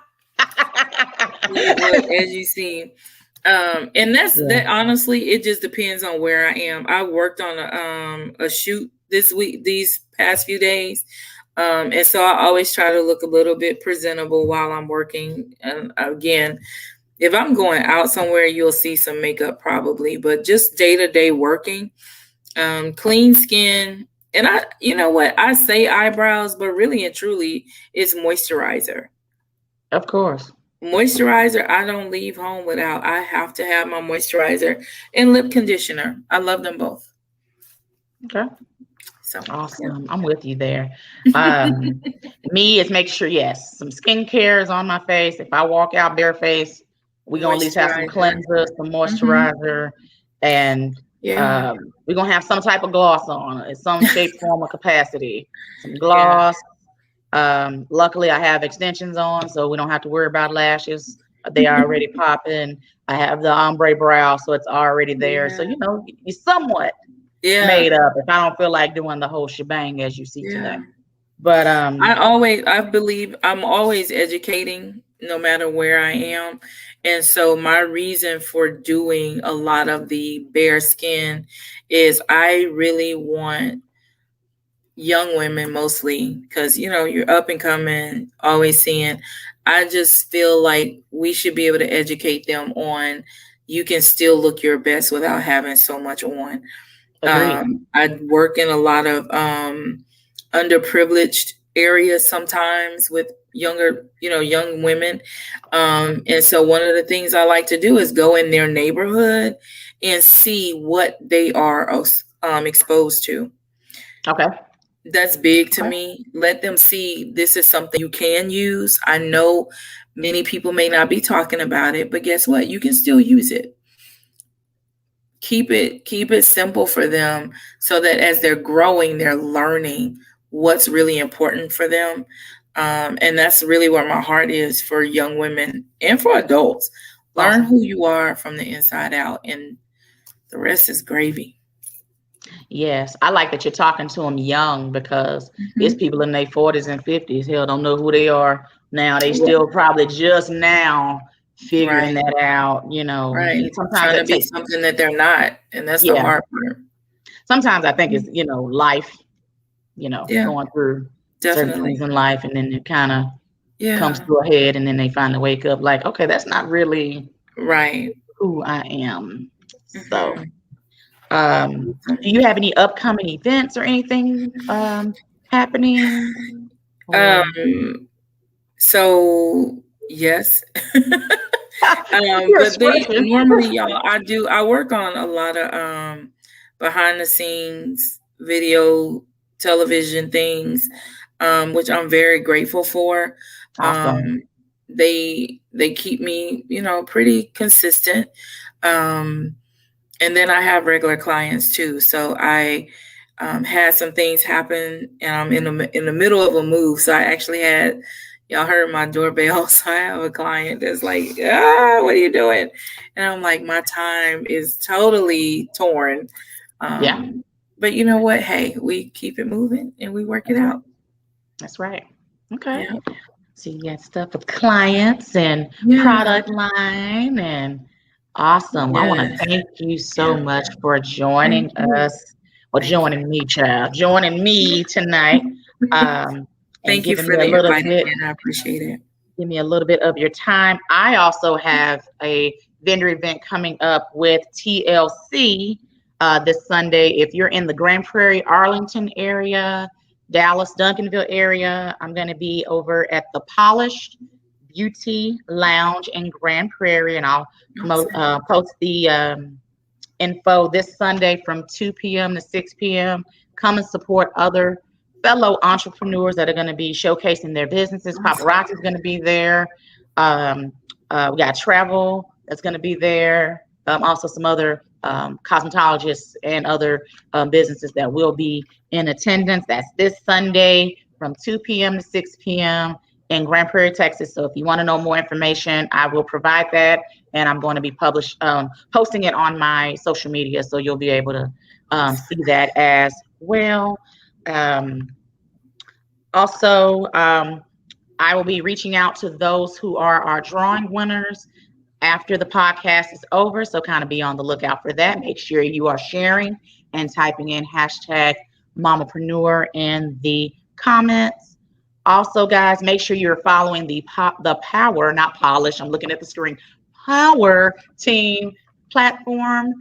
Look, as you see. And that's Yeah. that honestly, it just depends on where I am. I worked on a shoot this week, these past few days. And so I always try to look a little bit presentable while I'm working. And again, if I'm going out somewhere, you'll see some makeup probably, but just day to day working, clean skin. And you know what? I say eyebrows, but really and truly, it's moisturizer. Of course. Moisturizer, I don't leave home without. I have to have my moisturizer and lip conditioner. I love them both. Okay. So, yeah. Awesome. I'm with you there. Um, me is make sure, yes, some skincare is on my face. If I walk out bare face, we're gonna at least have some Moisturizer. cleanser, some Hmm. moisturizer, and Yeah. we're gonna have some type of gloss on in some shape, form, or capacity. Some Yeah. gloss. Luckily, I have extensions on, so we don't have to worry about lashes. They are already popping. I have the ombre brow, so it's already there. So Yeah. you somewhat Yeah. made up if I don't feel like doing the whole shebang as you see today. Yeah. But I believe I'm always educating no matter where I am. And so my reason for doing a lot of the bare skin is I really want young women mostly because you're up and coming, always seeing. I just feel like we should be able to educate them on you can still look your best without having so much on. agreed. I work in a lot of underprivileged areas sometimes with young women. And so one of the things I like to do is go in their neighborhood and see what they are exposed to. Okay. That's big to Okay. me. Let them see this is something you can use. I know many people may not be talking about it, but guess what? You can still use it. Keep it simple for them so that as they're growing, they're learning what's really important for them. And that's really where my heart is for young women and for adults. Learn Awesome. who you are from the inside out, and the rest is gravy. Yes, I like that you're talking to them young because it's Hmm. people in their 40s and 50s. Hell, don't know who they are now. They still probably just now figuring Right, that out. right. Sometimes Trying to it be takes. something that they're not, and that's the Yeah. hard part. Sometimes I think it's life. Yeah, Going through certain things definitely. in life, and then it kind of comes Yeah, to a head, and then they finally wake up like, okay, that's not really right. who I am. So Hmm. Do you have any upcoming events or anything happening? Or So yes. your But they expression. normally, y'all, I work on a lot of behind the scenes video television things, which I'm very grateful for. Awesome. They keep me, pretty consistent. Um, and then I have regular clients too. So I had some things happen, and I'm in the middle of a move. So I actually had, y'all heard my doorbell. So I have a client that's like, what are you doing? And I'm like, my time is totally torn. Yeah. But you know what? Hey, we keep it moving and we work it out. That's right. Okay. Yeah. So you got stuff with clients and Yeah. product line and awesome. I want to Yes. thank you so Yeah. much for joining Thank you. us or Thank you. joining me, child, joining me tonight and Thank you giving me for a the little invite bit, again. I appreciate it. give me a little bit of your time. I also have a vendor event coming up with TLC this Sunday. If you're in the Grand Prairie, Arlington area, Dallas, Duncanville area, I'm going to be over at the Polished Beauty Lounge in Grand Prairie, and I'll post the info this Sunday from 2 p.m. to 6 p.m. Come and support other fellow entrepreneurs that are going to be showcasing their businesses. Paparazzi is going to be there. We got travel that's going to be there. Also, some other cosmetologists and other businesses that will be in attendance. That's this Sunday from 2 p.m. to 6 p.m. in Grand Prairie, Texas. So if you want to know more information, I will provide that, and I'm going to be posting it on my social media, so you'll be able to see that as well. Also, I will be reaching out to those who are our drawing winners after the podcast is over. So kind of be on the lookout for that. Make sure you are sharing and typing in hashtag mamaprenuer in the comments. Also, guys, make sure you're following the Power, not Polish. I'm looking at the screen. Power Team platform.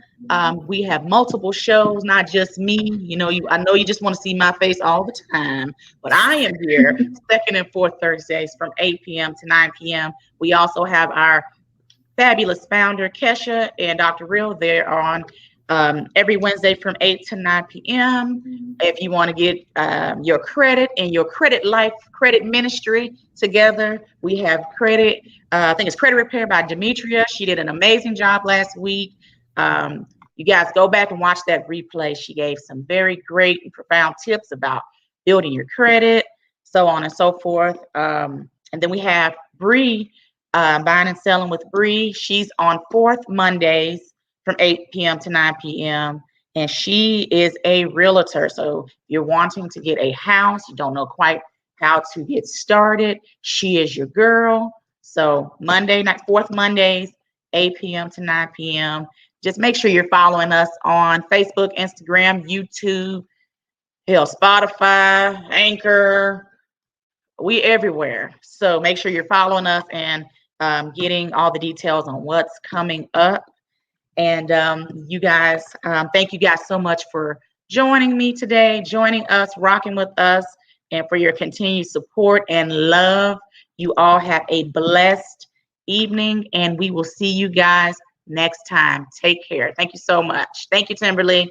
We have multiple shows, not just me. I know you just want to see my face all the time, but I am here second and fourth Thursdays from 8 p.m. to 9 p.m. We also have our fabulous founder, Kesha and Dr. Real. They're on every Wednesday from 8 to 9 p.m. If you want to get your credit and your credit life, credit ministry together, we have credit. I think it's Credit Repair by Demetria. She did an amazing job last week. You guys go back and watch that replay. She gave some very great and profound tips about building your credit, so on and so forth. And then we have Bree, Buying and Selling with Bree. She's on fourth Mondays from 8 p.m. to 9 p.m. And she is a realtor. So if you're wanting to get a house, you don't know quite how to get started, she is your girl. So Monday night, fourth Mondays, 8 p.m. to 9 p.m. Just make sure you're following us on Facebook, Instagram, YouTube, hell, Spotify, Anchor. We everywhere. So make sure you're following us and getting all the details on what's coming up. And you guys, thank you guys so much for joining me today, joining us, rocking with us, and for your continued support and love. You all have a blessed evening, and we will see you guys next time. Take care. Thank you so much. Thank you, Timberly.